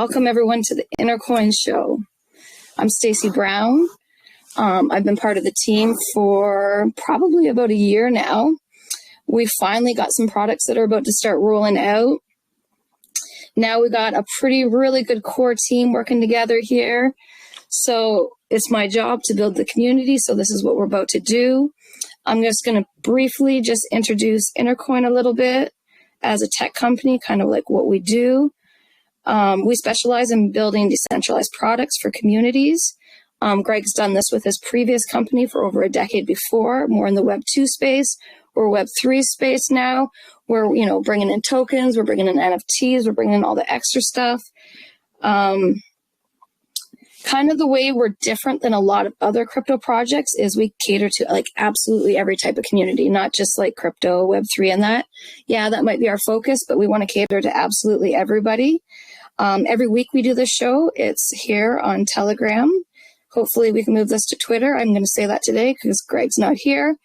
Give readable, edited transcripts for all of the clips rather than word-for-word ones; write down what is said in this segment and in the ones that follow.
Welcome everyone to the Intercoin show. I'm Stacy Brown. I've been part of the team for probably about a year now. We finally got some products that are about to start rolling out. Now we got a really good core team working together here. So it's my job to build the community. So this is what we're about to do. I'm just going to briefly just introduce Intercoin a little bit as a tech company, kind of like what we do. We specialize in building decentralized products for communities. Greg's done this with his previous company for over a decade before, more in the Web 2 space or Web 3 space now. We're, bringing in tokens, we're bringing in NFTs, we're bringing in all the extra stuff. Kind of the way we're different than a lot of other crypto projects is we cater to like absolutely every type of community, not just like crypto, Web3 and that. Yeah, that might be our focus, but we want to cater to absolutely everybody. Every week we do this show. It's here on Telegram. Hopefully we can move this to Twitter. I'm going to say that today because Greg's not here.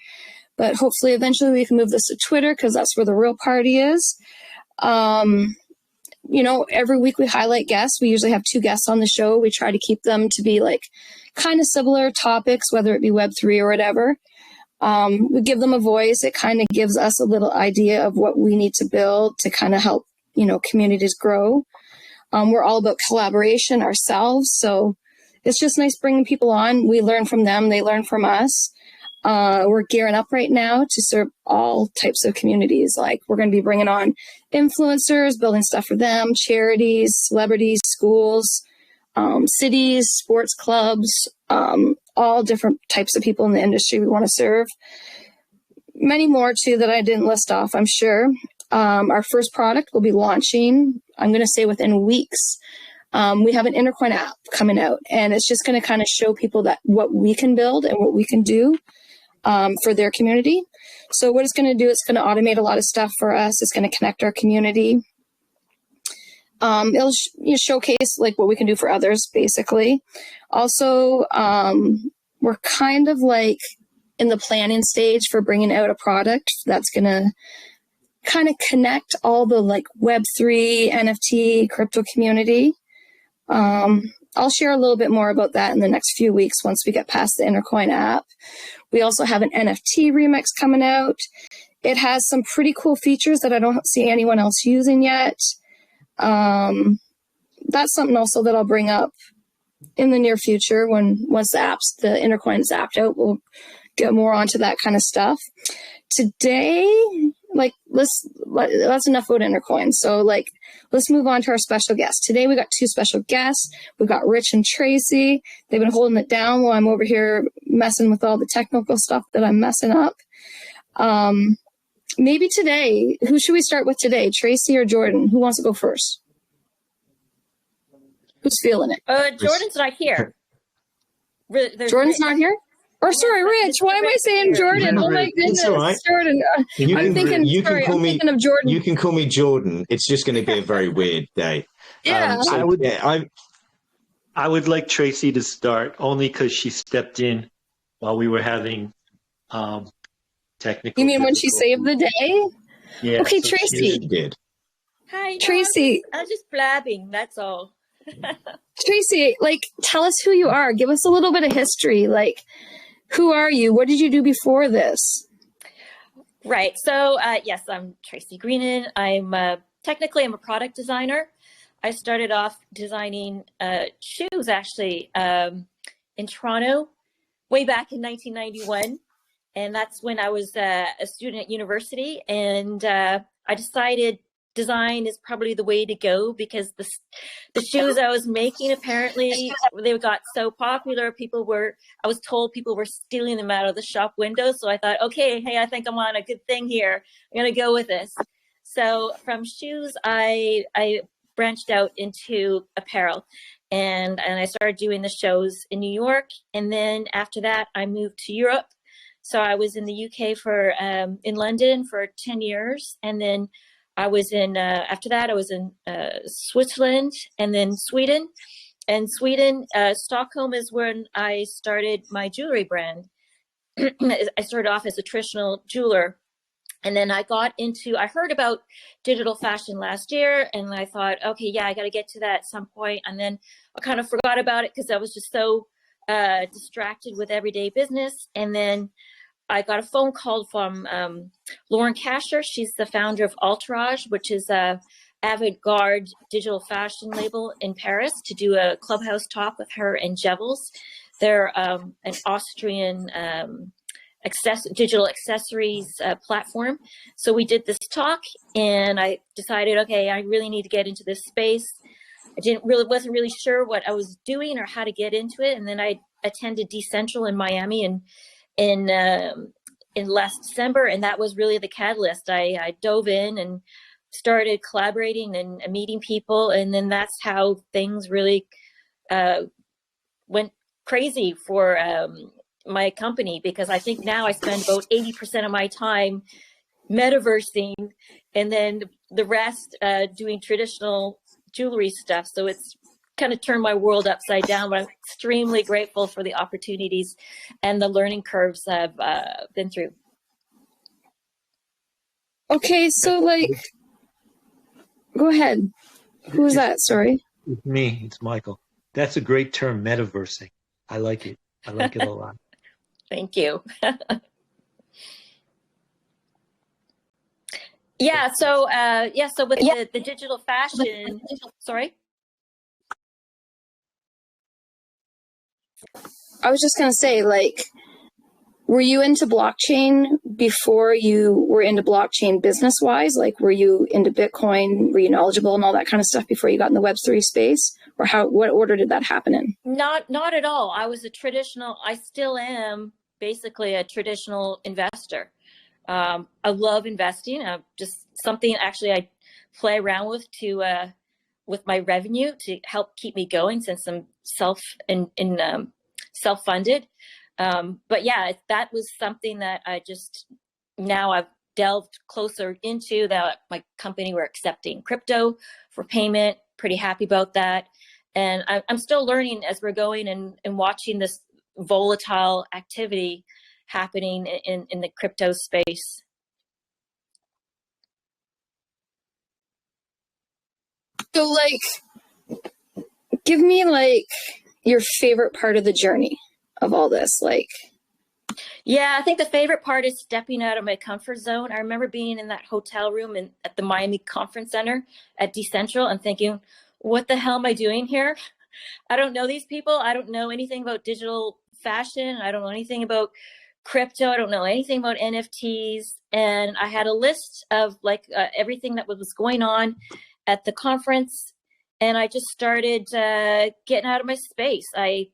But hopefully eventually we can move this to Twitter because that's where the real party is. Every week we highlight guests. We usually have 2 guests on the show. We try to keep them to be like kind of similar topics, whether it be Web3 or whatever. We give them a voice. It kind of gives us a little idea of what we need to build to kind of help, communities grow. We're all about collaboration ourselves. So it's just nice bringing people on. We learn from them. They learn from us. We're gearing up right now to serve all types of communities. Like we're going to be bringing on influencers, building stuff for them, charities, celebrities, schools, cities, sports clubs, all different types of people in the industry we want to serve. Many more too that I didn't list off, I'm sure. Our first product will be launching, I'm going to say within weeks. We have an Intercoin app coming out, and it's just going to kind of show people that what we can build and what we can do for their community. So what it's going to do, it's going to automate a lot of stuff for us. It's going to connect our community. It'll showcase like what we can do for others, basically. Also, we're kind of like in the planning stage for bringing out a product that's going to kind of connect all the like Web3, NFT, crypto community. I'll share a little bit more about that in the next few weeks once we get past the Intercoin app. We also have an NFT remix coming out. It has some pretty cool features that I don't see anyone else using yet. That's something also that I'll bring up in the near future once the Intercoin is apped out. We'll get more onto that kind of stuff. Today, that's enough about Intercoin. So let's move on to our special guests. Today we got 2 special guests. We've got Rich and Tracy. They've been holding it down while I'm over here messing with all the technical stuff that I'm messing up. Maybe today, who should we start with today? Tracy or Jordan? Who wants to go first? Who's feeling it? Jordan's not here. Jordan's not here? Or sorry, Rich. Why am I saying Jordan? Oh my goodness, right. Jordan. I'm thinking of Jordan. You can call me Jordan. It's just going to be a very weird day. Yeah. I would like Tracy to start only because she stepped in while we were having technical. You mean when she saved the day? Yeah. Okay, so Tracy. She did. Hi, Tracy. I was just blabbing. That's all. Tracy, tell us who you are. Give us a little bit of history. Who are you? What did you do before this? Right. So, yes, I'm Tracy Greenan. Technically, I'm a product designer. I started off designing shoes, actually, in Toronto way back in 1991. And that's when I was a student at university. And I decided design is probably the way to go because the shoes I was making, apparently they got so popular. I was told people were stealing them out of the shop windows. So I thought, okay, hey, I think I'm on a good thing here. I'm going to go with this. So from shoes, I branched out into apparel and I started doing the shows in New York. And then after that, I moved to Europe. So I was in the UK in London for 10 years. And then I was after that, I was in Switzerland and then Sweden. And Sweden, Stockholm is when I started my jewelry brand. I started off as a traditional jeweler And then I heard about digital fashion last year, and I thought, okay, yeah, I got to get to that at some point. And then I kind of forgot about it because I was just so distracted with everyday business. And then I got a phone call from Lauren Kasher. She's the founder of Entourage, which is a avant-garde digital fashion label in Paris, to do a clubhouse talk with her and Jevels. They're an Austrian digital accessories platform. So we did this talk, and I decided, okay, I really need to get into this space. I wasn't really sure what I was doing or how to get into it. And then I attended Decentral in Miami in last December, and that was really the catalyst. I dove in and started collaborating and meeting people, and then that's how things really went crazy for my company, because I think now I spend about 80% of my time metaversing, and then the rest doing traditional jewelry stuff. So it's kind of turned my world upside down, but I'm extremely grateful for the opportunities and the learning curves I've been through. Okay, so like, go ahead. Who's that? Sorry. It's me. It's Michael. That's a great term, metaversing. I like it. I like it a lot. Thank you. So with the digital fashion, sorry? I was just going to say, like, were you into blockchain before you were into blockchain business-wise? Like, were you into Bitcoin? Were you knowledgeable and all that kind of stuff before you got in the Web3 space? Or what order did that happen in? Not at all. I still am basically a traditional investor. I love investing. Just something actually I play around with with my revenue to help keep me going, since I'm self-funded. But yeah, that was something that now I've delved closer into. That my company, we're accepting crypto for payment. Pretty happy about that. And I'm still learning as we're going and watching this volatile activity happening in the crypto space. So, like, give me, like, your favorite part of the journey of all this. Like, yeah, I think the favorite part is stepping out of my comfort zone. I remember being in that hotel room at the Miami Conference Center at Decentral and thinking, what the hell am I doing here? I don't know these people. I don't know anything about digital fashion. I don't know anything about crypto. I don't know anything about NFTs. And I had a list of everything that was going on at the conference. And I just started getting out of my space. I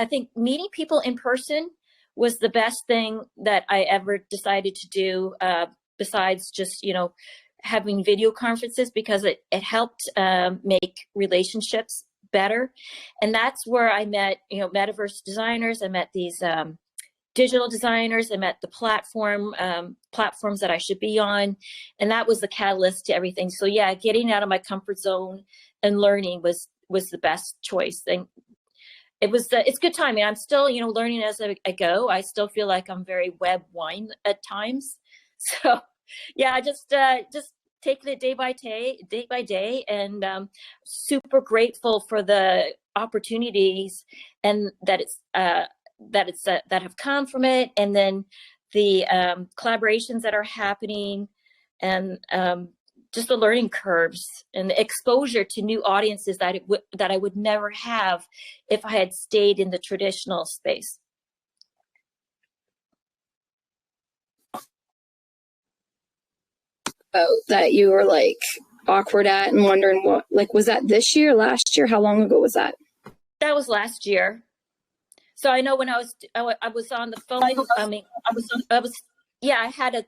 think meeting people in person was the best thing that I ever decided to do, besides just, having video conferences, because it helped make relationships better. And that's where I met, metaverse designers. I met these digital designers. I met the platforms that I should be on. And that was the catalyst to everything. So yeah, getting out of my comfort zone and learning was the best choice. And it's good timing. I'm still, learning as I go. I still feel like I'm very web wine at times. So yeah, just taking it day by day, and super grateful for the opportunities and that have come from it, and then the collaborations that are happening, and just the learning curves and the exposure to new audiences that I would never have if I had stayed in the traditional space. that you were like awkward at and wondering what, like, was that this year, last year? How long ago was that? That was last year. So I know when I was on the phone. I had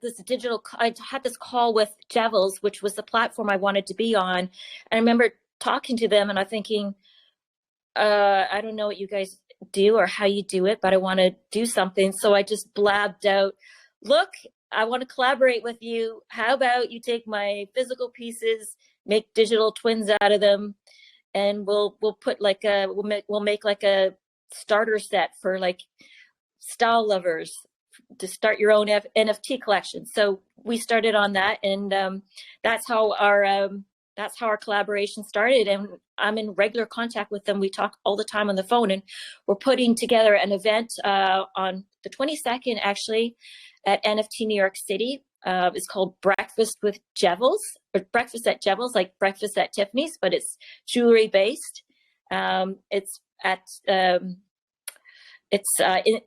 this call with Jevels, which was the platform I wanted to be on. And I remember talking to them and I'm thinking, I don't know what you guys do or how you do it, but I want to do something. So I just blabbed out, look, I want to collaborate with you. How about you take my physical pieces, make digital twins out of them, and we'll make like a starter set for like style lovers to start your own NFT collection. So we started on that, and that's how our collaboration started. And I'm in regular contact with them. We talk all the time on the phone, and we're putting together an event on the 22nd, actually, at NFT New York City. It's called Breakfast with Jevels, or Breakfast at Jevels, like breakfast at Tiffany's, but it's jewelry based. It's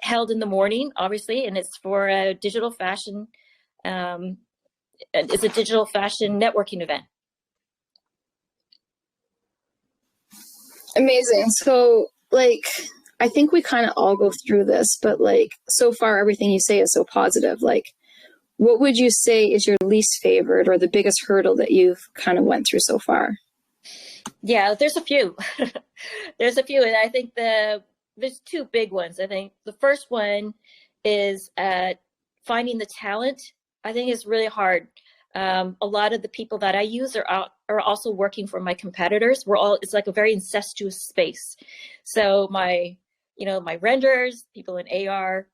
held in the morning, obviously, and it's for a digital fashion. It's a digital fashion networking event. Amazing. So, like, I think we kind of all go through this, but like, so far, everything you say is so positive. Like, what would you say is your least favorite or the biggest hurdle that you've kind of went through so far? Yeah, there's a few. There's a few, and I think there's two big ones. I think the first one is finding the talent. I think is really hard. A lot of the people that I use are also working for my competitors. It's like a very incestuous space. So my renderers, people in AR,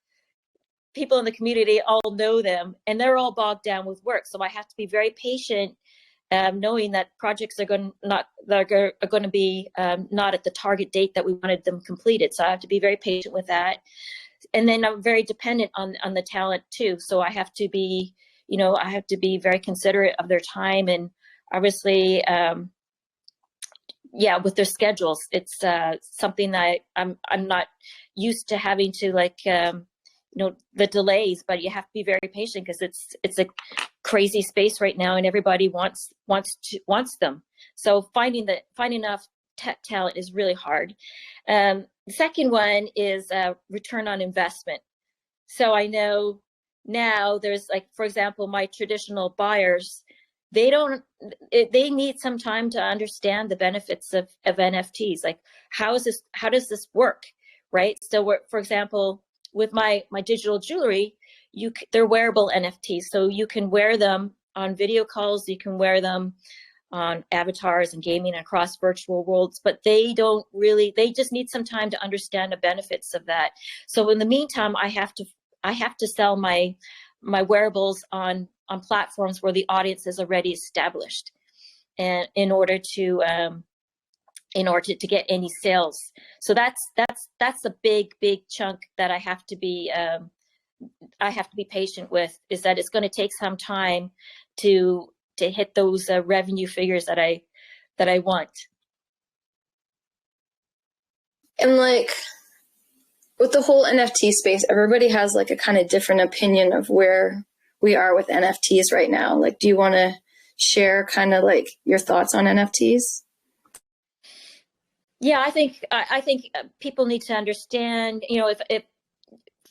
people in the community all know them, and they're all bogged down with work. So I have to be very patient, knowing that projects are going to be not at the target date that we wanted them completed. So I have to be very patient with that. And then I'm very dependent on the talent too. So I have to be very considerate of their time, and obviously, with their schedules. It's something that I'm not used to having to the delays, but you have to be very patient because it's a crazy space right now, and everybody wants them. So finding enough tech talent is really hard. The second one is return on investment. So I know now there's, like, for example, my traditional buyers, they need some time to understand the benefits of NFTs. Like, how does this work, right? So for example, with my digital jewelry, they're wearable NFTs. So you can wear them on video calls, you can wear them on avatars and gaming across virtual worlds, but they just need some time to understand the benefits of that. So in the meantime, I have to sell my wearables on platforms where the audience is already established, and in order to get any sales. So that's a big chunk that I have to be patient with, is that it's going to take some time to hit those revenue figures that I want. And like, with the whole NFT space, everybody has like a kind of different opinion of where we are with NFTs right now. Like, do you want to share kind of like your thoughts on NFTs? Yeah, I think people need to understand, if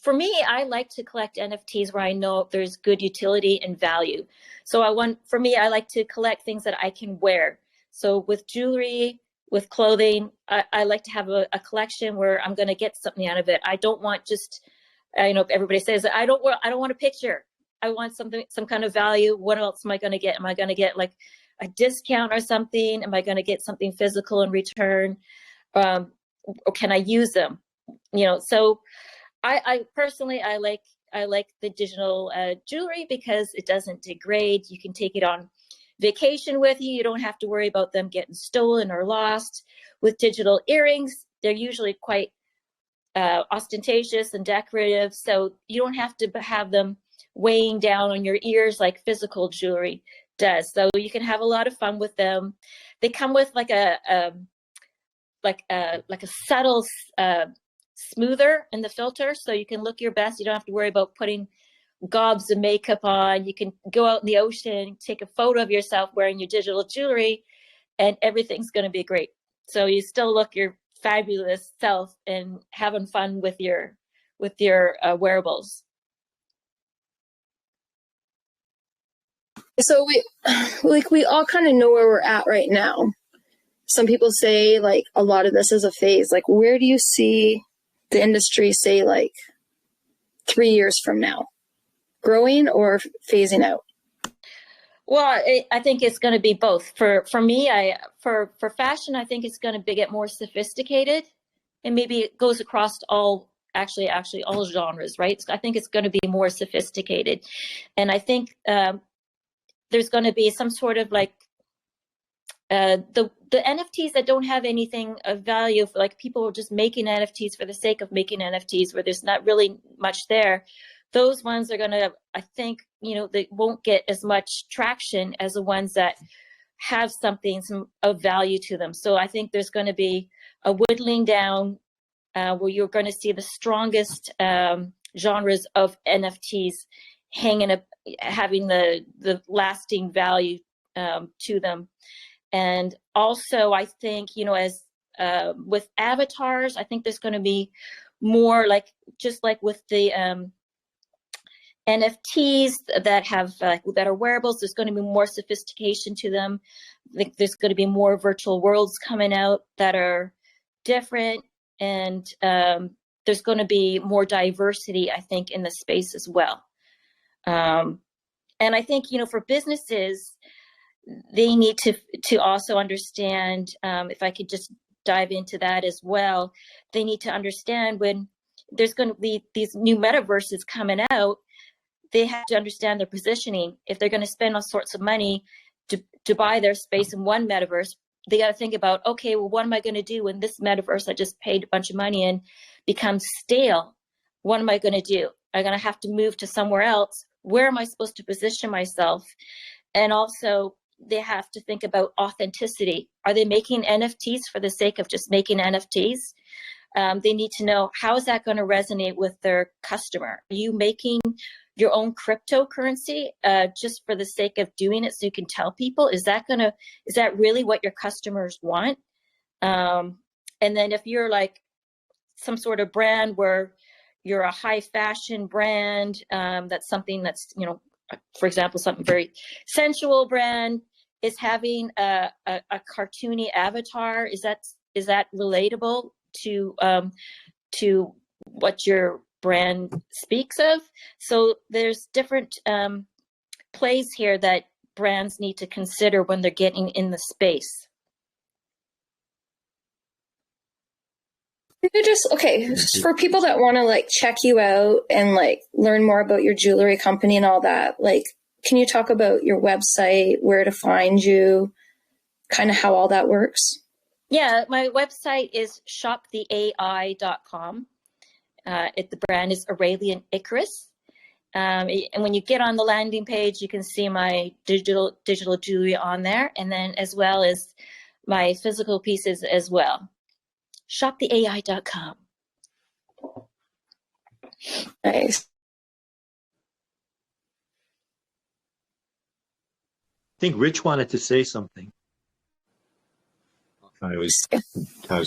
for me, I like to collect NFTs where I know there's good utility and value. So I like to collect things that I can wear. So with jewelry, with clothing, I like to have a collection where I'm going to get something out of it. I don't want just, everybody says, I don't want a picture. I want some kind of value. What else am I going to get? Am I going to get like a discount or something? Am I going to get something physical in return? Or can I use them? So I personally, I like the digital jewelry because it doesn't degrade. You can take it on vacation with you. You don't have to worry about them getting stolen or lost. With digital earrings, they're usually quite ostentatious and decorative, so you don't have to have them weighing down on your ears like physical jewelry does. So you can have a lot of fun with them. They come with like a subtle smoother in the filter, so you can look your best. You don't have to worry about putting gobs of makeup on. You can go out in the ocean, take a photo of yourself wearing your digital jewelry, and everything's going to be great. So you still look your fabulous self and having fun with your wearables. So we all kind of know where we're at right now. Some people say like a lot of this is a phase. Like, where do you see the industry, say, like 3 years from now? Growing or phasing out? Well, I think it's going to be both. For me, for fashion, I think it's going to get more sophisticated, and maybe it goes across all actually all genres, right? I think it's going to be more sophisticated. And I think there's going to be some sort of like the NFTs that don't have anything of value, like people are just making NFTs for the sake of making NFTs where there's not really much there. Those ones are going to, I think, they won't get as much traction as the ones that have something of value to them. So I think there's going to be a whittling down where you're going to see the strongest genres of NFTs having the lasting value to them. And also, I think, as with avatars, I think there's going to be more just like with the NFTs that are wearables, there's going to be more sophistication to them. I think there's going to be more virtual worlds coming out that are different, and there's going to be more diversity, I think, in the space as well. And I think, for businesses, they need to also understand, if I could just dive into that as well, they need to understand when there's going to be these new metaverses coming out, they have to understand their positioning. If they're going to spend all sorts of money to buy their space in one metaverse, they got to think about, okay, well, what am I going to do when this metaverse I just paid a bunch of money in becomes stale? What am I going to do? I'm going to have to move to somewhere else. Where am I supposed to position myself? And also, they have to think about authenticity. Are they making NFTs for the sake of just making NFTs? They need to know, how is that going to resonate with their customer? Are you making your own cryptocurrency just for the sake of doing it so you can tell people? Is that really what your customers want? And then if you're like some sort of brand where you're a high fashion brand, that's something that's, for example, something very sensual brand is having a cartoony avatar. Is that relatable to what your brand speaks of? So there's different plays here that brands need to consider when they're getting in the space. For people that want to check you out and learn more about your jewelry company and all that, can you talk about your website, where to find you, kind of how all that works? Yeah, my website is shoptheai.com. The brand is Aurelian Icarus. And when you get on the landing page, you can see my digital jewelry on there, and then as well as my physical pieces as well. Shoptheai.com. Nice. I think Rich wanted to say something. I was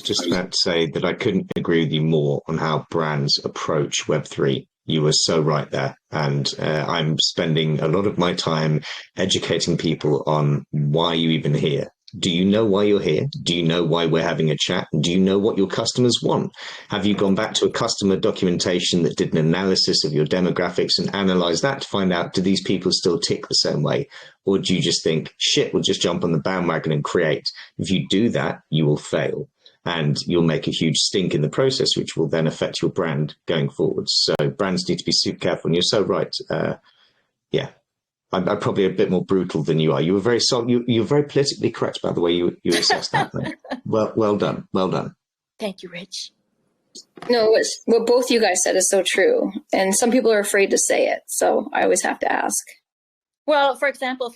just about to say that I couldn't agree with you more on how brands approach Web3. You were so right there. And I'm spending a lot of my time educating people on why you even here. Do you know why you're here? Do you know why we're having a chat? Do you know what your customers want? Have you gone back to a customer documentation that did an analysis of your demographics and analyzed that to find out, do these people still tick the same way? Or do you just think, shit, we'll just jump on the bandwagon and create? If you do that, you will fail and you'll make a huge stink in the process, which will then affect your brand going forward. So brands need to be super careful. And you're so right. Yeah. I'm probably a bit more brutal than you are. You were very you were very politically correct by the way you assessed that. Well done. Well done. Thank you, Rich. No, what both you guys said is so true. And some people are afraid to say it. So I always have to ask. Well, for example, if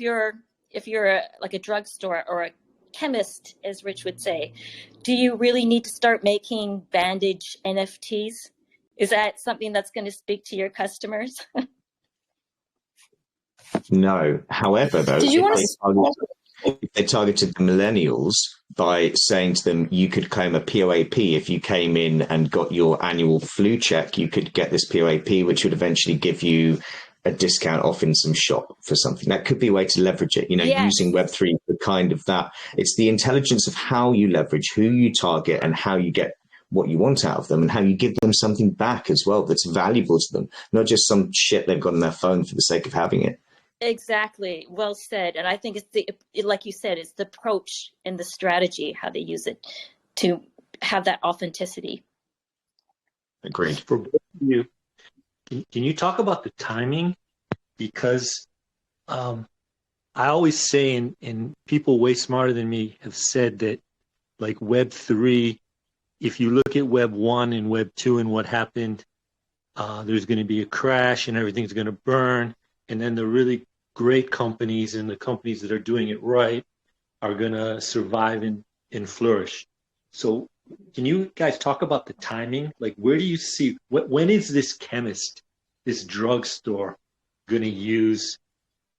you're like a drugstore or a chemist, as Rich would say, do you really need to start making bandage NFTs? Is that something that's going to speak to your customers? No. However, though, if they targeted the millennials by saying to them, you could claim a POAP if you came in and got your annual flu check, you could get this POAP, which would eventually give you a discount off in some shop for something. That could be a way to leverage it, Yes. Using Web3 for kind of that. It's the intelligence of how you leverage, who you target, and how you get what you want out of them, and how you give them something back as well that's valuable to them, not just some shit they've got on their phone for the sake of having it. Exactly. Well said. And I think like you said, it's the approach and the strategy, how they use it to have that authenticity. Agreed. For both of you, can you talk about the timing? Because I always say, and people way smarter than me have said that, like Web3, if you look at Web 1 and Web 2 and what happened, there's going to be a crash and everything's going to burn. And then the really great companies and the companies that are doing it right are going to survive and flourish. So can you guys talk about the timing? Like, where do you see, when is this chemist, this drugstore going to use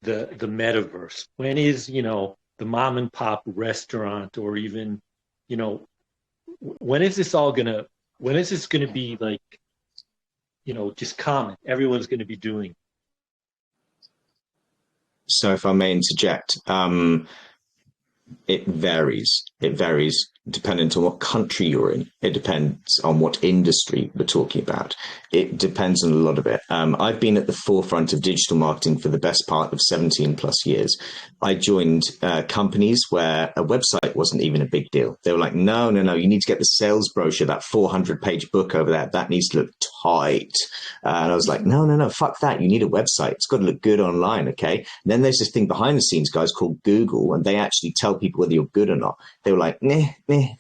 the metaverse? When is, the mom and pop restaurant, or even, when is this going to be like, just common? Everyone's going to be doing. So if I may interject, it varies. It varies depending on what country you're in. It depends on what industry we're talking about. It depends on a lot of it. I've been at the forefront of digital marketing for the best part of 17 plus years. I joined companies where a website wasn't even a big deal. They were like, no, you need to get the sales brochure, that 400-page book over there. That needs to look tight. And I was like, no, fuck that. You need a website. It's got to look good online, okay? And then there's this thing behind the scenes, guys, called Google, and they actually tell people whether you're good or not. They were like, nah,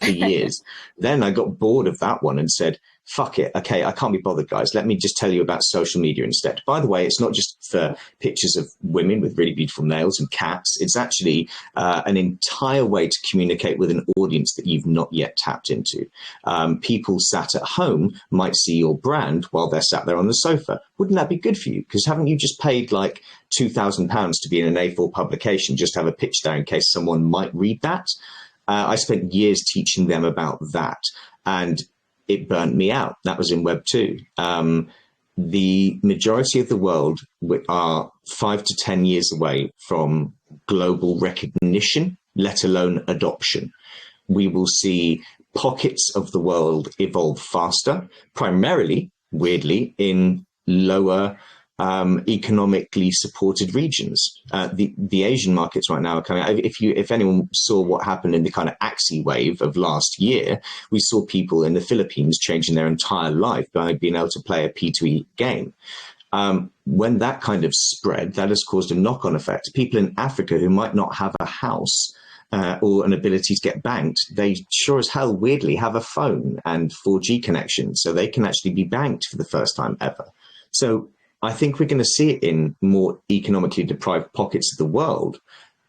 for years. Then I got bored of that one and said, fuck it. Okay, I can't be bothered, guys. Let me just tell you about social media instead. By the way, it's not just for pictures of women with really beautiful nails and cats. It's actually an entire way to communicate with an audience that you've not yet tapped into. People sat at home might see your brand while they're sat there on the sofa. Wouldn't that be good for you? Because haven't you just paid like £2,000 to be in an A4 publication, just have a pitch there in case someone might read that? I spent years teaching them about that, and it burnt me out. That was in Web 2. The majority of the world are 5 to 10 years away from global recognition, let alone adoption. We will see pockets of the world evolve faster, primarily, weirdly, in lower economically supported regions. The Asian markets right now are coming out. If anyone saw what happened in the kind of Axie wave of last year, we saw people in the Philippines changing their entire life by being able to play a P2E game. When that kind of spread, that has caused a knock-on effect. People in Africa who might not have a house or an ability to get banked, they sure as hell weirdly have a phone and 4G connection, so they can actually be banked for the first time ever. So I think we're going to see it in more economically deprived pockets of the world,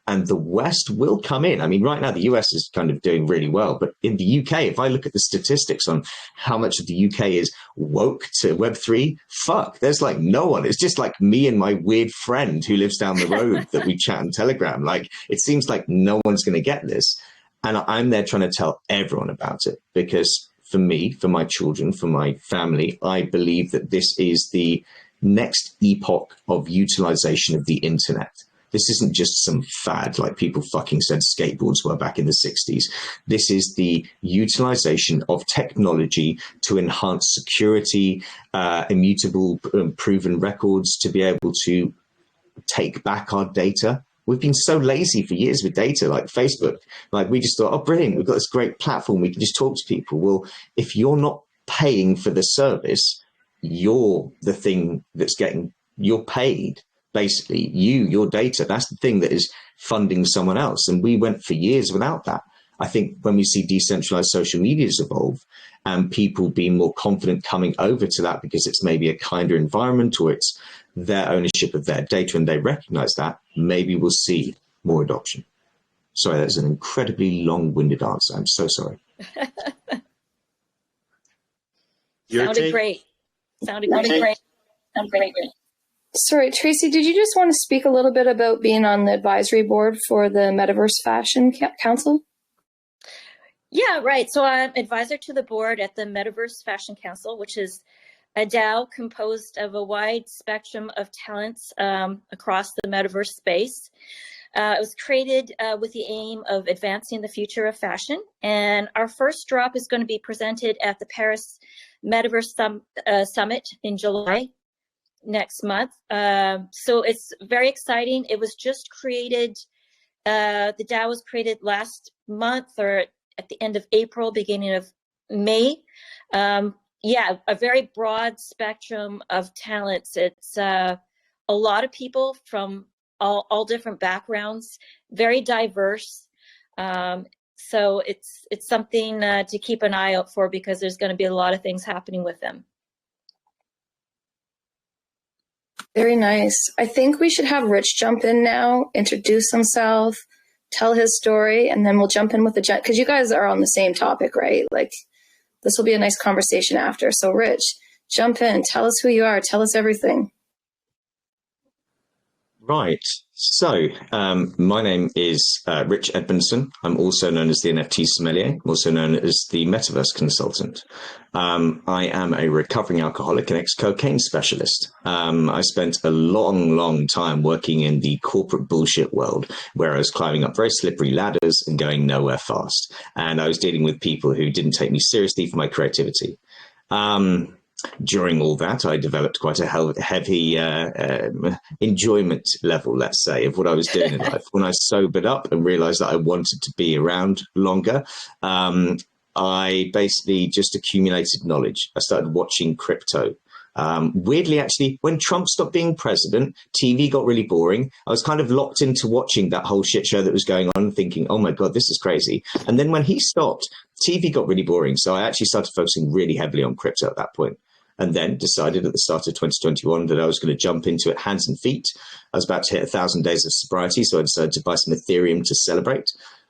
and the West will come in. I mean, right now, the US is kind of doing really well, but in the UK, if I look at the statistics on how much of the UK is woke to Web3, fuck, there's like no one. It's just like me and my weird friend who lives down the road that we chat on Telegram. Like, it seems like no one's going to get this. And I'm there trying to tell everyone about it, because for me, for my children, for my family, I believe that this is the next epoch of utilization of the internet. This isn't just some fad like people fucking said skateboards were back in the 60s. This is the utilization of technology to enhance security, immutable proven records, to be able to take back our data. We've been so lazy for years with data, like Facebook. Like, we just thought, oh, brilliant, we've got this great platform, we can just talk to people. Well, if you're not paying for the service, you're the thing that's you're paid, basically. Your data, that's the thing that is funding someone else. And we went for years without that. I think when we see decentralized social medias evolve and people being more confident coming over to that because it's maybe a kinder environment or it's their ownership of their data and they recognize that, maybe we'll see more adoption. Sorry, that's an incredibly long-winded answer. I'm so sorry. Sounded great. Sounded great. Sorry, Tracy, did you just want to speak a little bit about being on the advisory board for the Metaverse Fashion Council? Yeah, right. So I'm advisor to the board at the Metaverse Fashion Council, which is a DAO composed of a wide spectrum of talents across the metaverse space. It was created with the aim of advancing the future of fashion. And our first drop is going to be presented at the Paris Metaverse Summit in July next month. So it's very exciting. It was just created, the DAO was created last month or at the end of April, beginning of May. yeah, a very broad spectrum of talents. It's a lot of people from all different backgrounds, very diverse. So it's something to keep an eye out for, because there's going to be a lot of things happening with them. Very nice. I think we should have Rich jump in now, introduce himself, tell his story, and then we'll jump in with the because you guys are on the same topic, right? Like, this will be a nice conversation after. So Rich, jump in, tell us who you are, tell us everything. Right. So my name is Rich Edmondson. I'm also known as the NFT sommelier. I'm also known as the Metaverse consultant. I am a recovering alcoholic and ex-cocaine specialist. I spent a long time working in the corporate bullshit world, where I was climbing up very slippery ladders and going nowhere fast. And I was dealing with people who didn't take me seriously for my creativity. During all that, I developed quite a heavy enjoyment level, let's say, of what I was doing in life. When I sobered up and realized that I wanted to be around longer, I basically just accumulated knowledge. I started watching crypto. Weirdly, actually, when Trump stopped being president, TV got really boring. I was kind of locked into watching that whole shit show that was going on, thinking, oh my God, this is crazy. And then when he stopped, TV got really boring. So I actually started focusing really heavily on crypto at that point. And then decided at the start of 2021 that I was going to jump into it hands and feet. I was about to hit 1,000 days of sobriety, so I decided to buy some Ethereum to celebrate.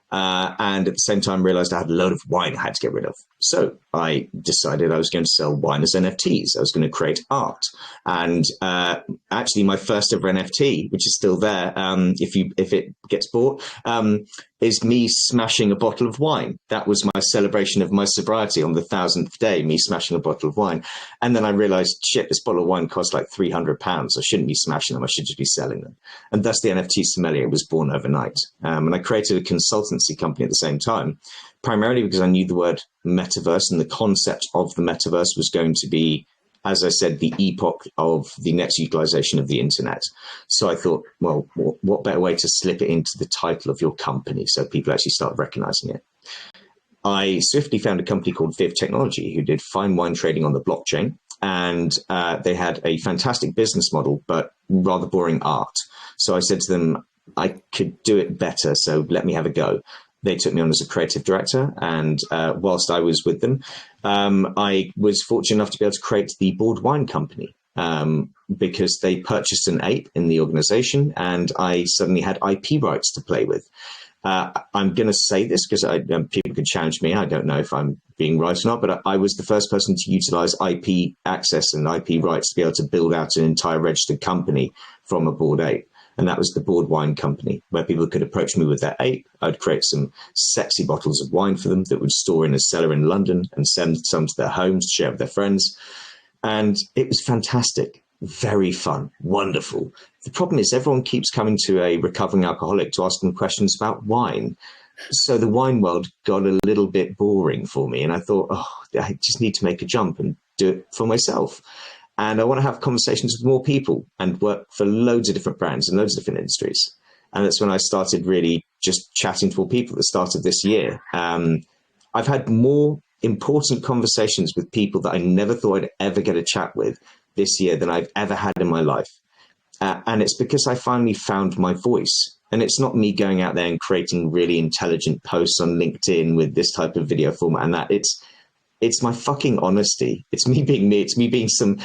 And at the same time realized I had a load of wine I had to get rid of. So I decided I was going to sell wine as NFTs. I was going to create art. And actually my first ever NFT, which is still there, if it gets bought, is me smashing a bottle of wine. That was my celebration of my sobriety on the 1,000th day, me smashing a bottle of wine. And then I realized, shit, this bottle of wine costs like £300. I shouldn't be smashing them. I should just be selling them. And thus the NFT sommelier was born overnight. And I created a consultancy company at the same time, primarily because I knew the word metaverse and the concept of the metaverse was going to be, as I said, the epoch of the next utilization of the internet. So I thought, well, what better way to slip it into the title of your company so people actually start recognizing it? I swiftly found a company called Viv Technology who did fine wine trading on the blockchain. And they had a fantastic business model, but rather boring art. So I said to them, I could do it better, so let me have a go. They took me on as a creative director, and whilst I was with them, I was fortunate enough to be able to create the Bored Wine Company because they purchased an ape in the organization, and I suddenly had IP rights to play with. I'm going to say this because people could challenge me. I don't know if I'm being right or not, but I was the first person to utilize IP access and IP rights to be able to build out an entire registered company from a Bored Ape. And that was the Bored Wine Company, where people could approach me with their ape. I'd create some sexy bottles of wine for them that would store in a cellar in London and send some to their homes to share with their friends. And it was fantastic, very fun, wonderful. The problem is everyone keeps coming to a recovering alcoholic to ask them questions about wine. So the wine world got a little bit boring for me. And I thought, oh, I just need to make a jump and do it for myself. And I want to have conversations with more people and work for loads of different brands and loads of different industries. And that's when I started really just chatting to more people at the start of this year. I've had more important conversations with people that I never thought I'd ever get a chat with this year than I've ever had in my life. And it's because I finally found my voice. And it's not me going out there and creating really intelligent posts on LinkedIn with this type of video format and that. It's my fucking honesty. It's me being me. It's me being some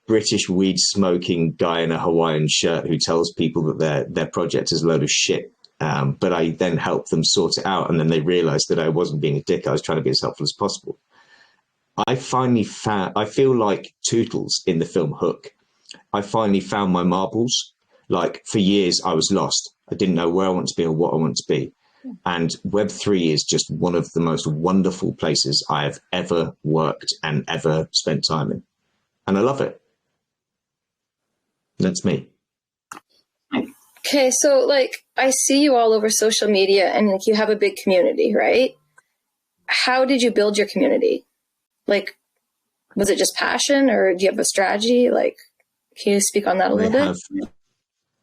British weed smoking guy in a Hawaiian shirt who tells people that their project is a load of shit. But I then help them sort it out. And then they realize that I wasn't being a dick. I was trying to be as helpful as possible. I feel like Tootles in the film Hook. I finally found my marbles. Like for years, I was lost. I didn't know where I want to be or what I want to be. And Web3 is just one of the most wonderful places I have ever worked and ever spent time in. And I love it. That's me. Okay, so like I see you all over social media and like you have a big community, right? How did you build your community? Like, was it just passion or do you have a strategy? Like, can you speak on that a little bit?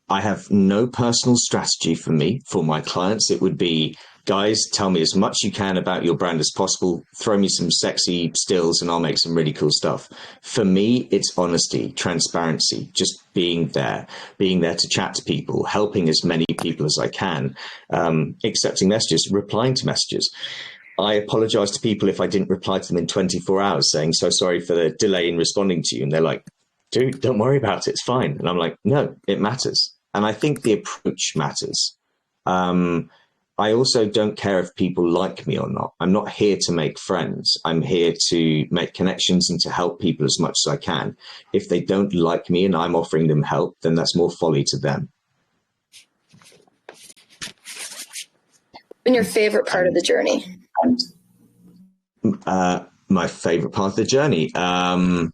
I have no personal strategy for me. For my clients, it would be guys, tell me as much you can about your brand as possible. Throw me some sexy stills and I'll make some really cool stuff. For me, it's honesty, transparency, just being there to chat to people, helping as many people as I can, accepting messages, replying to messages. I apologize to people if I didn't reply to them in 24 hours saying, so sorry for the delay in responding to you. And they're like, dude, don't worry about it. It's fine. And I'm like, no, it matters. And I think the approach matters. I also don't care if people like me or not. I'm not here to make friends. I'm here to make connections and to help people as much as I can. If they don't like me and I'm offering them help, then that's more folly to them. And your favorite part of the journey? My favorite part of the journey. I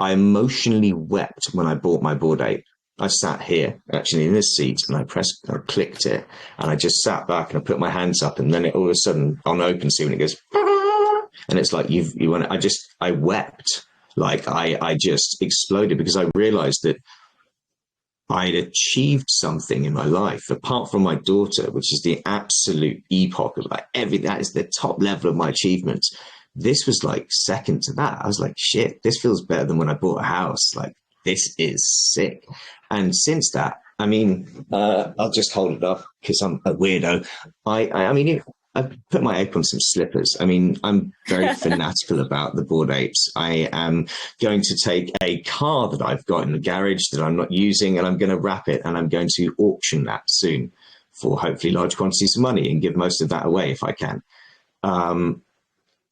emotionally wept when I bought my Bored Ape. I sat here actually in this seat and I clicked it and I just sat back and I put my hands up and then it all of a sudden on OpenSea when it goes, and it's like I wept. Like I just exploded because I realized that I'd achieved something in my life apart from my daughter, which is the absolute epoch of like that is the top level of my achievements. This was like second to that. I was like, shit, this feels better than when I bought a house. Like, this is sick. And since that, I mean, I'll just hold it up because I'm a weirdo. I mean, I put my ape on some slippers. I mean, I'm very fanatical about the Bored Apes. I am going to take a car that I've got in the garage that I'm not using, and I'm going to wrap it, and I'm going to auction that soon for hopefully large quantities of money and give most of that away if I can.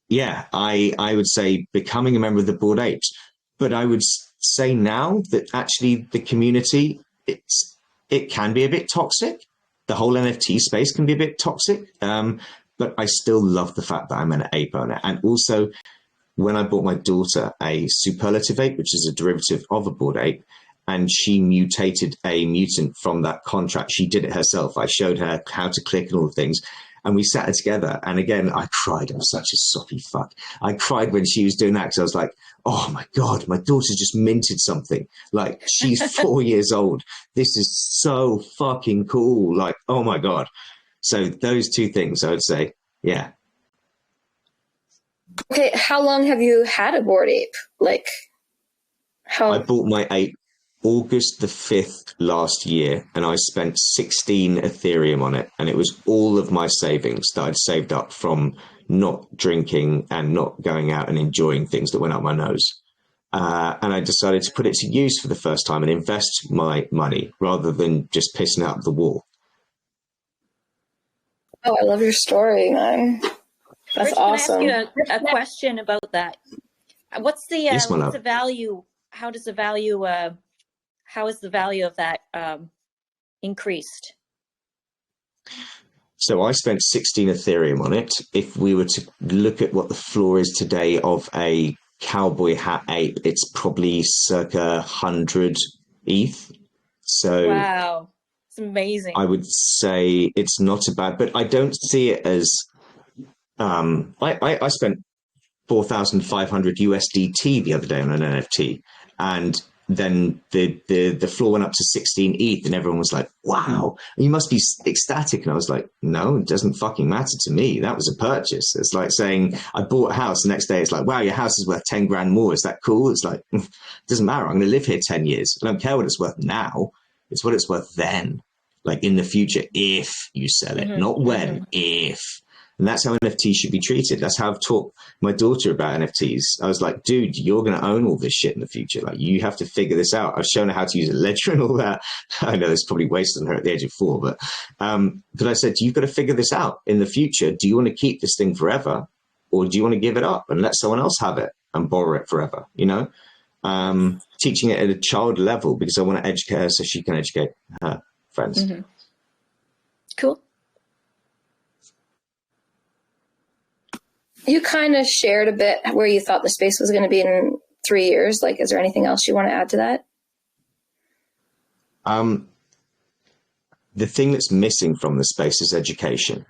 Yeah, I would say becoming a member of the Bored Apes, but I would say now that actually the community, it can be a bit toxic. The whole NFT space can be a bit toxic, but I still love the fact that I'm an ape owner. And also, when I bought my daughter a superlative ape, which is a derivative of a Bored Ape, and she mutated a mutant from that contract, she did it herself. I showed her how to click and all the things. And we sat together. And again, I cried. I'm such a soppy fuck. I cried when she was doing that because I was like, oh my God, my daughter just minted something. Like, she's 4 years old. This is so fucking cool. Like, oh my God. So those two things, I would say, yeah. Okay, how long have you had a Bored Ape? Like, how? I bought my ape August the 5th last year, and I spent 16 Ethereum on it. And it was all of my savings that I'd saved up from not drinking and not going out and enjoying things that went up my nose. And I decided to put it to use for the first time and invest my money rather than just pissing out the wall. Oh, I love your story, man. That's Rich, awesome. Can I ask you a question about that? What's the Yes, my what's love. the value? How does the value? How is the value of that increased? So I spent 16 Ethereum on it. If we were to look at what the floor is today of a cowboy hat ape, it's probably circa 100 ETH. So wow, it's amazing. I would say it's not a bad, but I don't see it as, I spent 4,500 USDT the other day on an NFT, and then the floor went up to 16 ETH and everyone was like, wow, you must be ecstatic. And I was like, no, it doesn't fucking matter to me. That was a purchase. It's like saying I bought a house. The next day it's like, wow, your house is worth 10 grand more. Is that cool? It's like, it doesn't matter. I'm going to live here 10 years. I don't care what it's worth now. It's what it's worth then, like in the future, if you sell it, not when, if. And that's how NFTs should be treated. That's how I've taught my daughter about NFTs. I was like, dude, you're going to own all this shit in the future. Like, you have to figure this out. I've shown her how to use a ledger and all that. I know this probably wasted on her at the age of 4, but I said, you've got to figure this out in the future. Do you want to keep this thing forever, or do you want to give it up and let someone else have it and borrow it forever? You know, teaching it at a child level because I want to educate her so she can educate her friends. Cool. You kind of shared a bit where you thought the space was going to be in 3 years. Like, is there anything else you want to add to that? The thing that's missing from the space is education.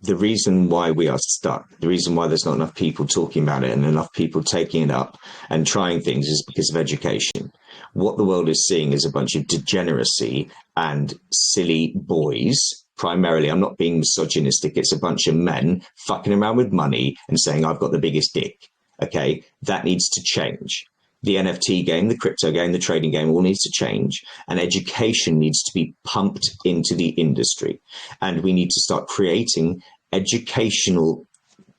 the reason why we are stuck, the reason why there's not enough people talking about it and enough people taking it up and trying things is because of education. What the world is seeing is a bunch of degeneracy and silly boys. Primarily, I'm not being misogynistic. It's a bunch of men fucking around with money and saying, I've got the biggest dick. Okay, that needs to change. The NFT game, the crypto game, the trading game all needs to change, and education needs to be pumped into the industry. And we need to start creating educational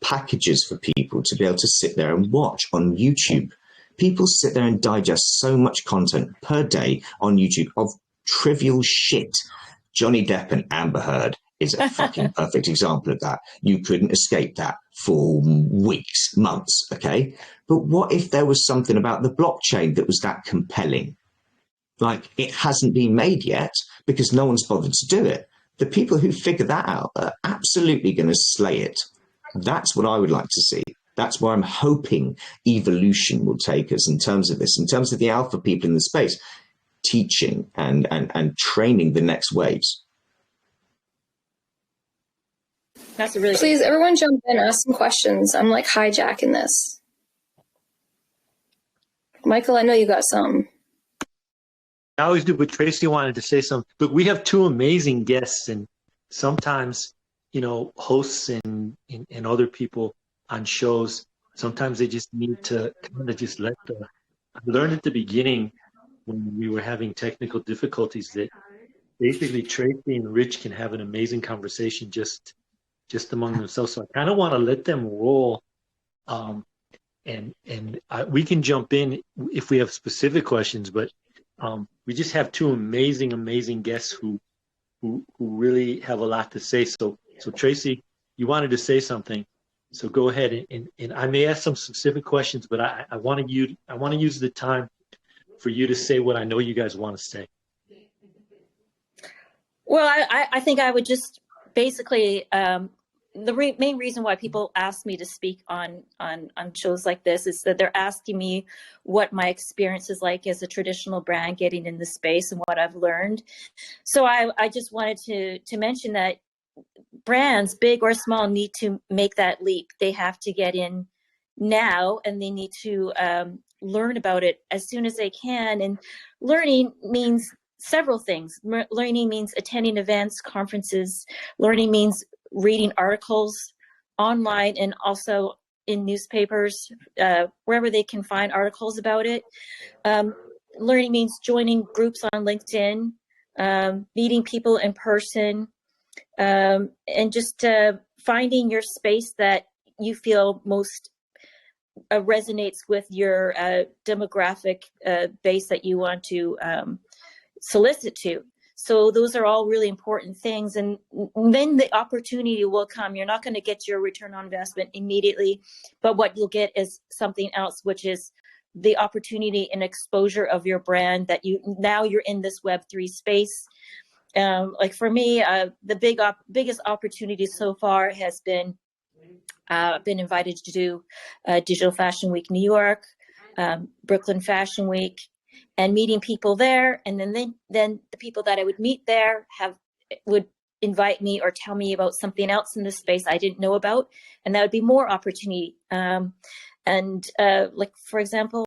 packages for people to be able to sit there and watch on YouTube. People sit there and digest so much content per day on YouTube of trivial shit. Johnny Depp and Amber Heard is a fucking perfect example of that. You couldn't escape that for weeks, months, okay? But what if there was something about the blockchain that was that compelling? Like, it hasn't been made yet because no one's bothered to do it. The people who figure that out are absolutely going to slay it. That's what I would like to see. That's where I'm hoping evolution will take us in terms of this, in terms of the alpha people in the space, teaching and training the next waves. That's a really Please, everyone jump in, ask some questions. I'm like hijacking this. Michael, I know you got some. I always do, but Tracy wanted to say something. Look, we have two amazing guests, and sometimes, you know, hosts and other people on shows, sometimes they just need to kind of just let the. I learned at the beginning when we were having technical difficulties that basically Tracy and Rich can have an amazing conversation just among themselves. So I kind of want to let them roll, we can jump in if we have specific questions. But we just have two amazing guests who really have a lot to say. So Tracy, you wanted to say something, so go ahead and I may ask some specific questions, but I want to use the time for you to say what I know you guys want to say. Well, I think I would just basically the main reason why people ask me to speak on shows like this is that they're asking me what my experience is like as a traditional brand getting in the space and what I've learned. So I just wanted to mention that brands, big or small, need to make that leap. They have to get in now, and they need to learn about it as soon as they can. And learning means several things. Learning means attending events, conferences. Learning means reading articles online and also in newspapers, wherever they can find articles about it. Learning means joining groups on LinkedIn, meeting people in person, and just finding your space that you feel most resonates with your demographic base that you want to solicit to. So those are all really important things. And then the opportunity will come. You're not going to get your return on investment immediately, but what you'll get is something else, which is the opportunity and exposure of your brand that you're in this Web3 space. Like for me, the biggest opportunity so far has been invited to do Digital Fashion Week New York, Brooklyn Fashion Week, and meeting people there. And then the people that I would meet there would invite me or tell me about something else in this space I didn't know about, and that would be more opportunity. Like, for example,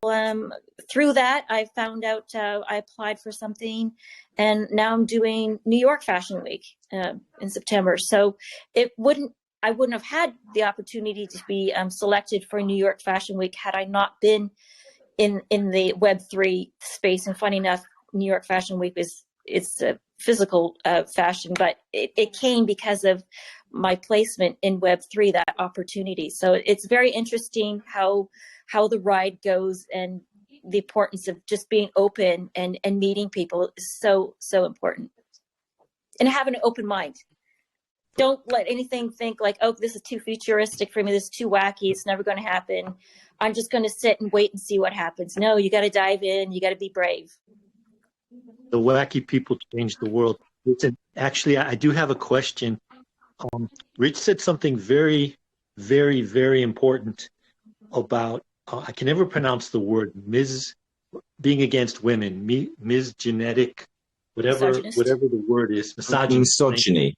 through that, I found out I applied for something, and now I'm doing New York Fashion Week in September. So I wouldn't have had the opportunity to be selected for New York Fashion Week had I not been in the Web3 space. And funny enough, New York Fashion Week it's a physical fashion, but it came because of my placement in Web3, that opportunity. So it's very interesting how the ride goes, and the importance of just being open and meeting people is so important. And having an open mind. Don't let anything think like, oh, this is too futuristic for me. This is too wacky. It's never going to happen. I'm just going to sit and wait and see what happens. No, you got to dive in. You got to be brave. The wacky people change the world. Listen, actually, I do have a question. Rich said something very, very, very important about, I can never pronounce the word, being against women, misgenetic, whatever the word is. Misogyny.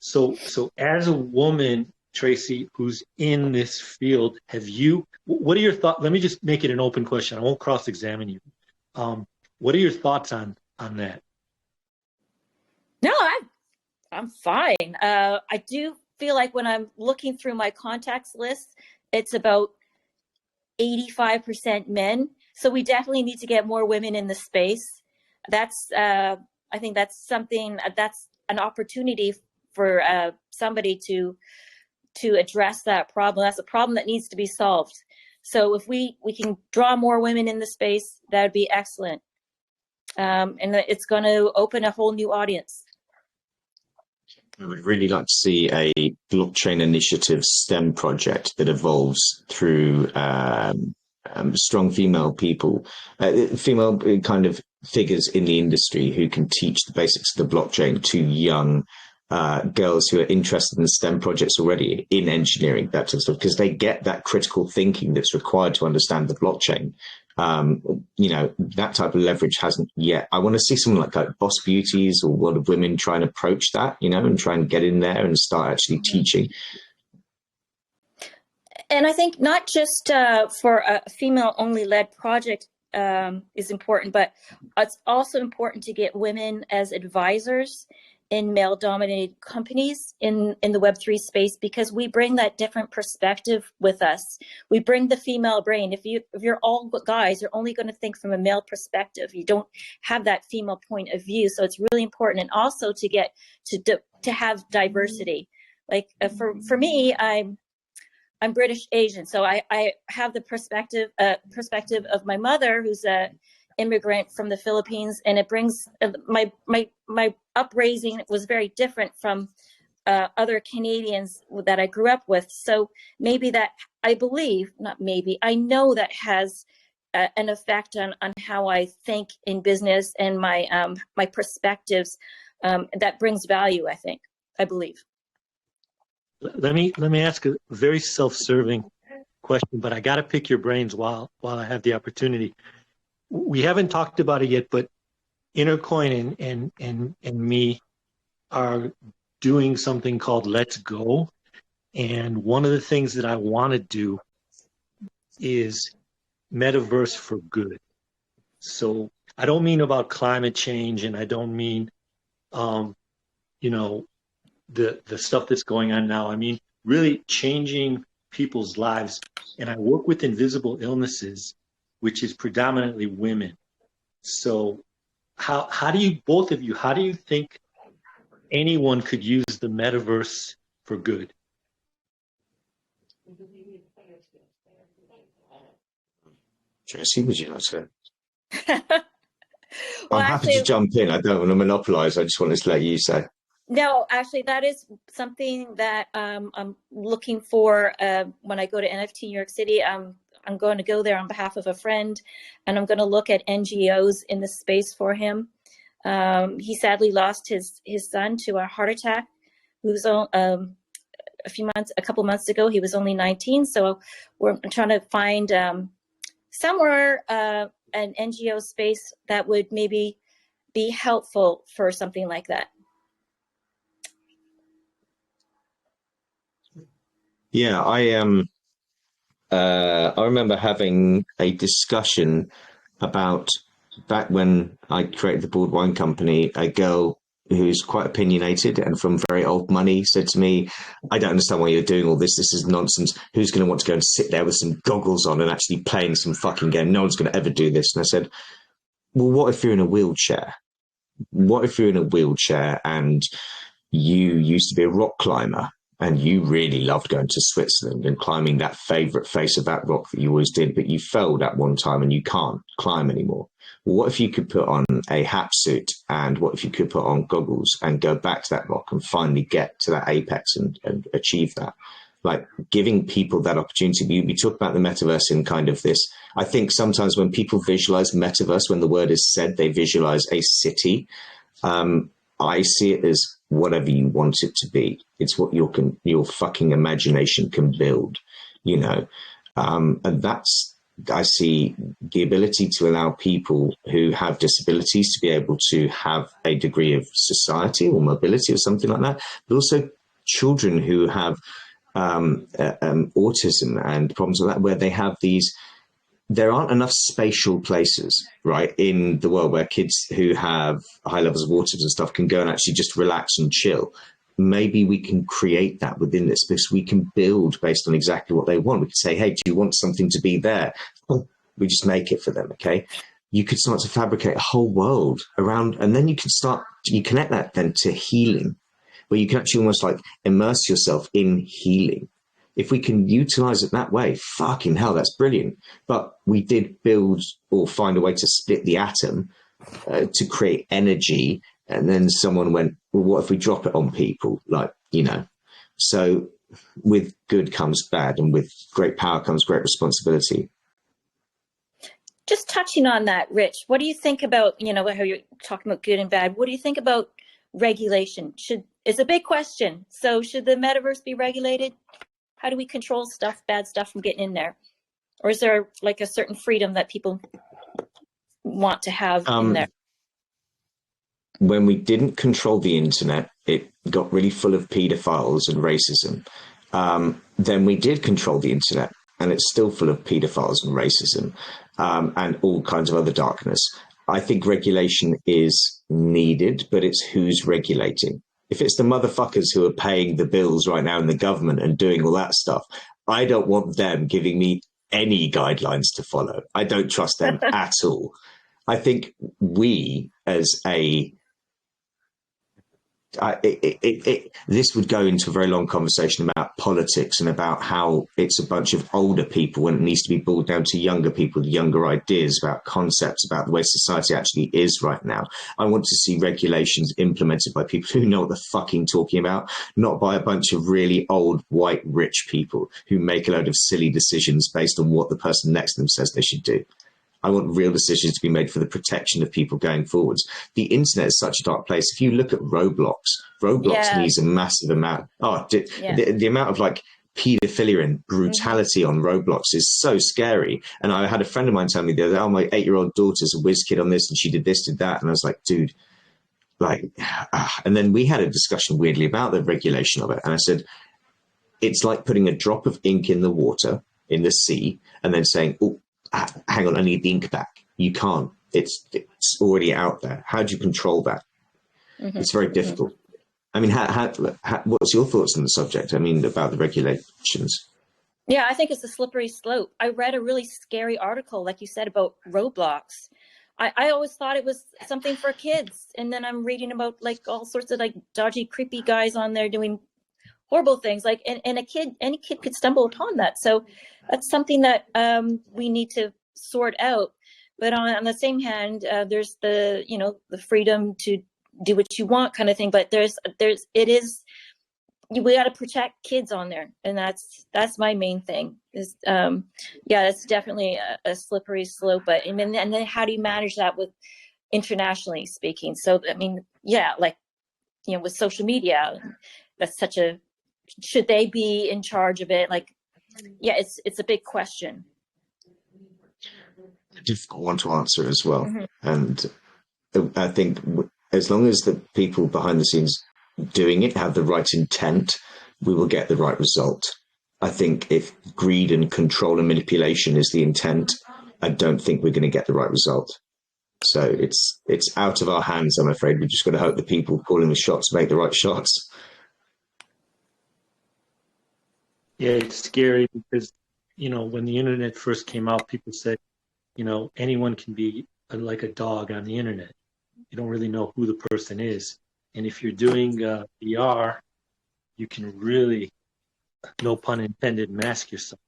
So as a woman, Tracy, who's in this field, what are your thoughts? Let me just make it an open question. I won't cross-examine you. What are your thoughts on that? No, I'm fine. I do feel like when I'm looking through my contacts list, it's about 85% men. So we definitely need to get more women in the space. I think that's something, that's an opportunity for somebody to address that problem. That's a problem that needs to be solved. So if we can draw more women in the space, that would be excellent. And it's going to open a whole new audience. I would really like to see a blockchain initiative STEM project that evolves through strong female people, female kind of figures in the industry who can teach the basics of the blockchain to young girls who are interested in STEM projects already, in engineering, that sort of stuff, because they get that critical thinking that's required to understand the blockchain. That type of leverage hasn't yet. I want to see someone like Boss Beauties or World of Women try and approach that, and try and get in there and start actually teaching. And I think not just for a female-only led project is important, but it's also important to get women as advisors in male-dominated companies in the Web3 space, because we bring that different perspective with us. We bring the female brain. If you're all guys, you're only going to think from a male perspective. You don't have that female point of view. So it's really important, and also to get to have diversity. Like for me, I'm British Asian, so I have the perspective of my mother, who's a immigrant from the Philippines, and it brings my upraising was very different from other Canadians that I grew up with. So maybe that, I know that has an effect on how I think in business and my perspectives. That brings value, I believe. Let me ask a very self-serving question, but I got to pick your brains while I have the opportunity. We haven't talked about it yet, but Intercoin and me are doing something called Let's Go. And one of the things that I want to do is Metaverse for good. So I don't mean about climate change, and I don't mean, the stuff that's going on now. I mean, really changing people's lives. And I work with invisible illnesses, which is predominantly women. So how do you think anyone could use the metaverse for good? Tracy, would you like to? Well, I'm happy to jump in. I don't want to monopolize. I just wanted to let you say. No, actually, that is something that I'm looking for when I go to NFT New York City. I'm going to go there on behalf of a friend, and I'm going to look at NGOs in the space for him. He sadly lost his son to a heart attack. He was a couple months ago. He was only 19. So we're trying to find somewhere an NGO space that would maybe be helpful for something like that. Yeah, I remember having a discussion about, back when I created the Board Wine Company, a girl who's quite opinionated and from very old money said to me, I don't understand why you're doing all this. This is nonsense. Who's going to want to go and sit there with some goggles on and actually playing some fucking game? No one's going to ever do this. And I said, well, what if you're in a wheelchair? What if you're in a wheelchair and you used to be a rock climber? And you really loved going to Switzerland and climbing that favorite face of that rock that you always did, but you failed at one time and you can't climb anymore. Well, what if you could put on a hat suit, and what if you could put on goggles and go back to that rock and finally get to that apex and achieve that? Like, giving people that opportunity. We talk about the metaverse in kind of this. I think sometimes when people visualize metaverse, when the word is said, they visualize a city. I see it as whatever you want it to be. It's what your fucking imagination can build, and that's I see the ability to allow people who have disabilities to be able to have a degree of society or mobility or something like that, but also children who have autism and problems like that, where they have these, there aren't enough spatial places, right, in the world where kids who have high levels of autism and stuff can go and actually just relax and chill. Maybe we can create that within this, because we can build based on exactly what they want. We can say, hey, do you want something to be there? Oh, we just make it for them, okay? You could start to fabricate a whole world around, and then you connect that then to healing, where you can actually almost like immerse yourself in healing. If we can utilize it that way, fucking hell, that's brilliant. But we did build or find a way to split the atom to create energy. And then someone went, well, what if we drop it on people? Like, you know, so with good comes bad, and with great power comes great responsibility. Just touching on that, Rich, what do you think about, you know, how you're talking about good and bad? What do you think about regulation? It's a big question. So should the metaverse be regulated? How do we control bad stuff from getting in there? Or is there like a certain freedom that people want to have in there? When we didn't control the internet, it got really full of pedophiles and racism. Then we did control the internet, and it's still full of pedophiles and racism and all kinds of other darkness. I think regulation is needed, but it's who's regulating. If it's the motherfuckers who are paying the bills right now in the government and doing all that stuff, I don't want them giving me any guidelines to follow. I don't trust them at all. I think we as this would go into a very long conversation about politics and about how it's a bunch of older people when it needs to be boiled down to younger people, younger ideas about concepts, about the way society actually is right now. I want to see regulations implemented by people who know what they're fucking talking about, not by a bunch of really old, white, rich people who make a load of silly decisions based on what the person next to them says they should do. I want real decisions to be made for the protection of people going forwards. The internet is such a dark place. If you look at Roblox needs a massive amount. The amount of like pedophilia and brutality on Roblox is so scary. And I had a friend of mine tell me the other day, oh, my 8-year-old daughter's a whiz kid on this, and she did this, did that. And I was like, dude, like, and then we had a discussion weirdly about the regulation of it. And I said, it's like putting a drop of ink in the water, in the sea, and then saying, oh, hang on, I need the ink back. You can't. It's already out there. How do you control that? It's very difficult. I mean, what's your thoughts on the subject? I mean, about the regulations. Yeah, I think it's a slippery slope. I read a really scary article, like you said, about Roblox. I always thought it was something for kids. And then I'm reading about like all sorts of like dodgy, creepy guys on there doing horrible things, like, and any kid could stumble upon that. So that's something that we need to sort out. But on the same hand, there's the, you know, the freedom to do what you want kind of thing. But we got to protect kids on there, and that's my main thing. Is it's definitely a slippery slope. But and then how do you manage that with internationally speaking? So I mean, like, you know, with social media, that's such a, should they be in charge of it? Like, it's a big question. A difficult one to answer as well. And I think as long as the people behind the scenes doing it have the right intent, we will get the right result. I think if greed and control and manipulation is the intent, I don't think we're going to get the right result. So it's out of our hands, I'm afraid. We've just got to hope the people calling the shots make the right shots. Yeah, it's scary because, you know, when the internet first came out, people said, you know, anyone can be like a dog on the internet. You don't really know who the person is. And if you're doing VR, you can really, no pun intended, mask yourself.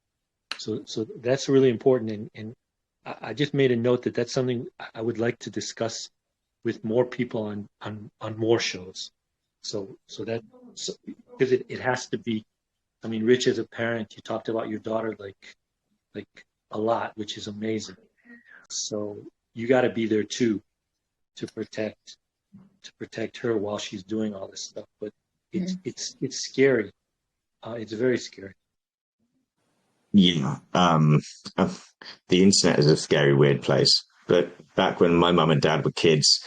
So that's really important. And I just made a note that that's something I would like to discuss with more people on more shows. So because it has to be. I mean, Rich, as a parent, you talked about your daughter like a lot, which is amazing. So you got to be there too to protect her while she's doing all this stuff. But it's scary. It's very scary. Yeah. The internet is a scary, weird place. But back when my mum and dad were kids,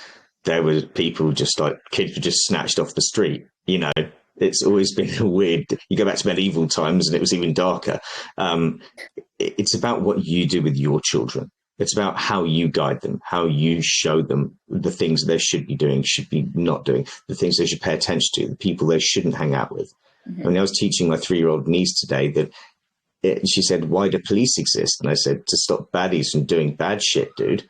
there were people just like kids were just snatched off the street. You know, it's always been a weird. You go back to medieval times, and it was even darker. It's about what you do with your children. It's about how you guide them, how you show them the things they should be doing, should be not doing, the things they should pay attention to, the people they shouldn't hang out with. Mm-hmm. When I was teaching my 3-year-old niece today that she said, "Why do police exist?" And I said, "To stop baddies from doing bad shit, dude."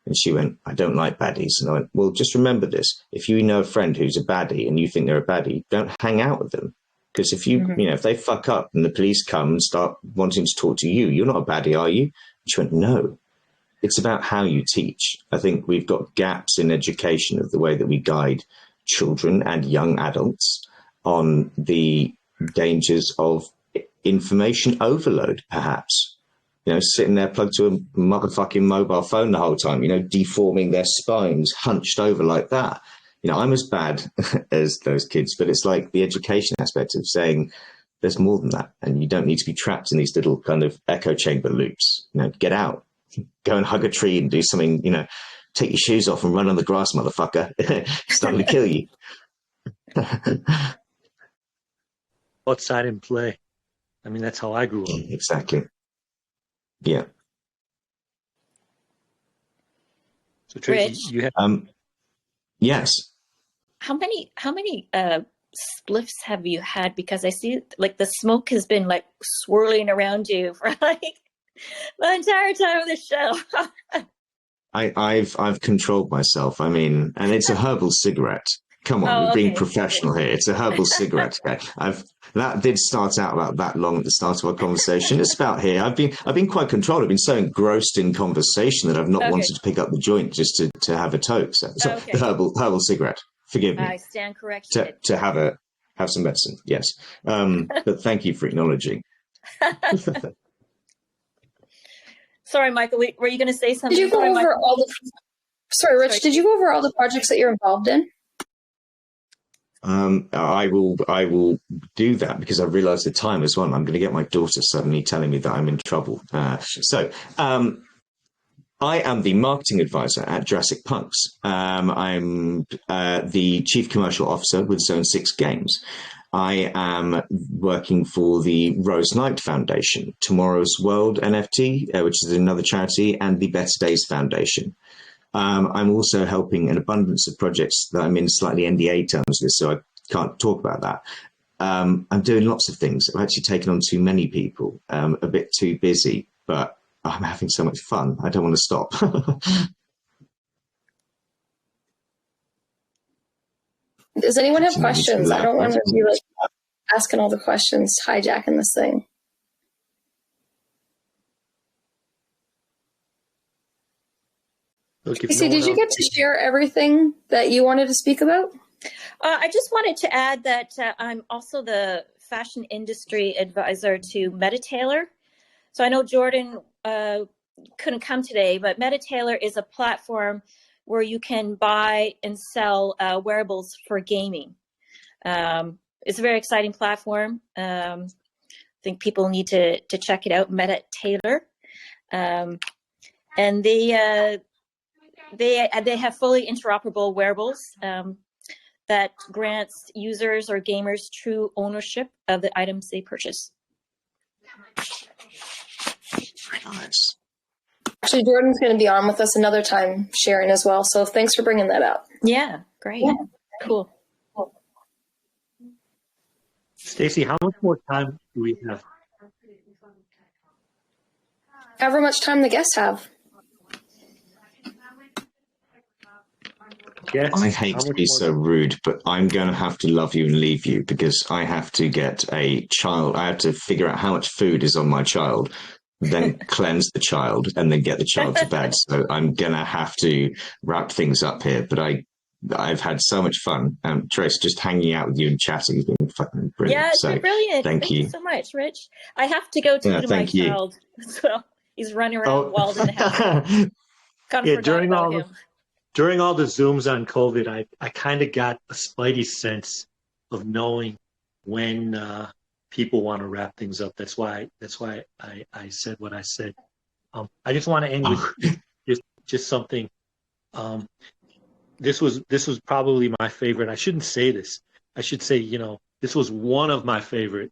And she went, "I don't like baddies." And I went, "Well, just remember this. If you know a friend who's a baddie and you think they're a baddie, don't hang out with them. Because if you, mm-hmm. If they fuck up and the police come and start wanting to talk to you, you're not a baddie, are you?" And she went, "No. It's about how you teach." I think we've got gaps in education of the way that we guide children and young adults on the dangers of information overload, perhaps. Sitting there plugged to a motherfucking mobile phone the whole time, deforming their spines, hunched over like that. I'm as bad as those kids, but it's like the education aspect of saying there's more than that. And you don't need to be trapped in these little kind of echo chamber loops. Get out, go and hug a tree and do something, take your shoes off and run on the grass, motherfucker. It's not going to kill you. Outside and play. I mean, that's how I grew up. Exactly. Yeah. So Tracy, Rich, you have yes. How many spliffs have you had? Because I see like the smoke has been like swirling around you for like the entire time of the show. I've controlled myself. I mean, and it's a herbal cigarette. Come on, we're being professional here. It's a herbal cigarette. Okay. That did start out about that long at the start of our conversation. It's about here. I've been quite controlled. I've been so engrossed in conversation that I've not wanted to pick up the joint just to have a toke. So the herbal cigarette. Forgive me. I stand corrected. To have some medicine. Yes. But thank you for acknowledging. Sorry, Michael. Were you going to say something? Did you go over all the? Sorry, Rich. Did you go over all the projects that you're involved in? I will do that because I've realized the time as well. I'm going to get my daughter suddenly telling me that I'm in trouble. I am the marketing advisor at Jurassic Punks. I'm the chief commercial officer with Zone 6 Games. I am working for the Rose Knight Foundation, Tomorrow's World NFT, which is another charity, and the Better Days Foundation. I'm also helping an abundance of projects that I'm in slightly NDA terms with, so I can't talk about that. I'm doing lots of things. I've actually taken on too many people, a bit too busy, but I'm having so much fun. I don't want to stop. Does anyone have questions? I don't want to be like asking all the questions, hijacking this thing. Tracy, did you get to share everything that you wanted to speak about? I just wanted to add that I'm also the fashion industry advisor to Tailor. So I know Jordan couldn't come today, but Tailor is a platform where you can buy and sell wearables for gaming. It's a very exciting platform. I think people need to check it out, Tailor. And they have fully interoperable wearables that grants users or gamers true ownership of the items they purchase. Nice. Actually, Jordan's going to be on with us another time sharing as well. So thanks for bringing that up. Yeah, great. Yeah. Cool. Stacy, how much more time do we have? However much time the guests have. Yes. I hate to be so rude, but I'm going to have to love you and leave you because I have to get a child. I have to figure out how much food is on my child, then cleanse the child, and then get the child to bed. So I'm going to have to wrap things up here. But I've had so much fun. Trace, just hanging out with you and chatting has been fucking brilliant. Yeah, it's been brilliant. Thank you so much, Rich. I have to go to my child as well. He's running around wild in the house. During all the Zooms on COVID, I kind of got a spidey sense of knowing when people want to wrap things up. That's why I said what I said. I just want to end with just something. This was probably my favorite. I shouldn't say this. I should say, this was one of my favorite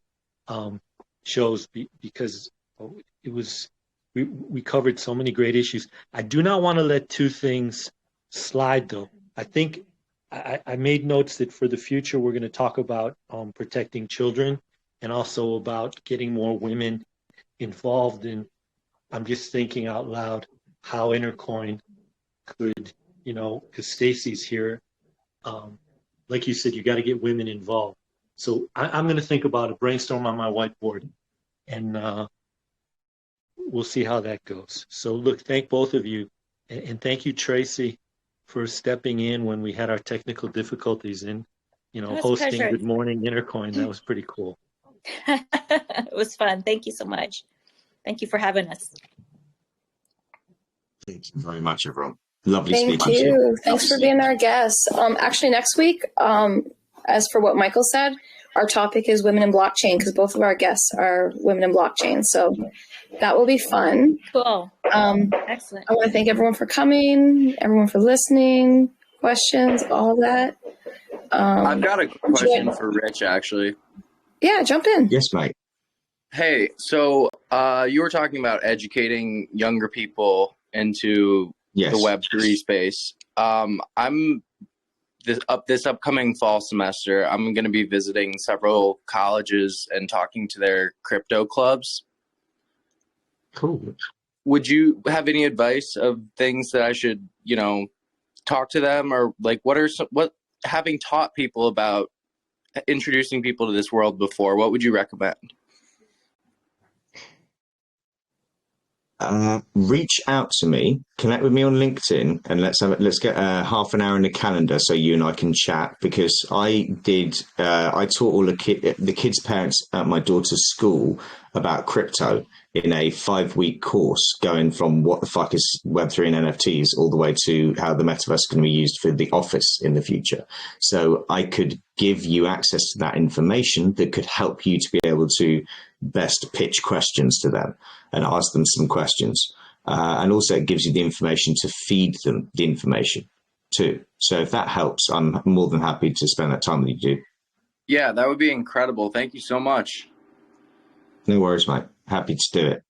shows because it was, we covered so many great issues. I do not want to let two things slide, though. I think I made notes that for the future, we're going to talk about protecting children and also about getting more women involved in, I'm just thinking out loud, how Intercoin could, because Stacy's here. Like you said, you got to get women involved. So I'm going to think about it, brainstorm on my whiteboard, and we'll see how that goes. So look, thank both of you. And thank you, Tracy, for stepping in when we had our technical difficulties in, hosting Good Morning Intercoin. That was pretty cool. It was fun. Thank you so much. Thank you for having us. Thank you very much, everyone. Lovely Thank speaking to you. you. Thanks for being our guest. Actually, next week, as for what Michael said, our topic is women in blockchain because both of our guests are women in blockchain. So that will be fun. Cool. Excellent. I want to thank everyone for coming, everyone for listening, questions, all that. I've got a question for Rich, actually. Yeah, jump in. Yes, mate. Hey, so you were talking about educating younger people into the Web3 space. This upcoming fall semester, I'm going to be visiting several colleges and talking to their crypto clubs. Cool. Would you have any advice of things that I should, talk to them, or like what having taught people about introducing people to this world before, what would you recommend? Reach out to me, connect with me on LinkedIn, and let's get half an hour in the calendar so you and I can chat, because I taught all the kids' parents at my daughter's school about crypto in a 5-week course, going from what the fuck is Web3 and NFTs all the way to how the Metaverse is going to be used for the office in the future. So I could give you access to that information that could help you to be able to best pitch questions to them and ask them some questions. And also it gives you the information to feed them the information too. So if that helps, I'm more than happy to spend that time with you, dude. Yeah, that would be incredible. Thank you so much. No worries, mate. Happy to do it.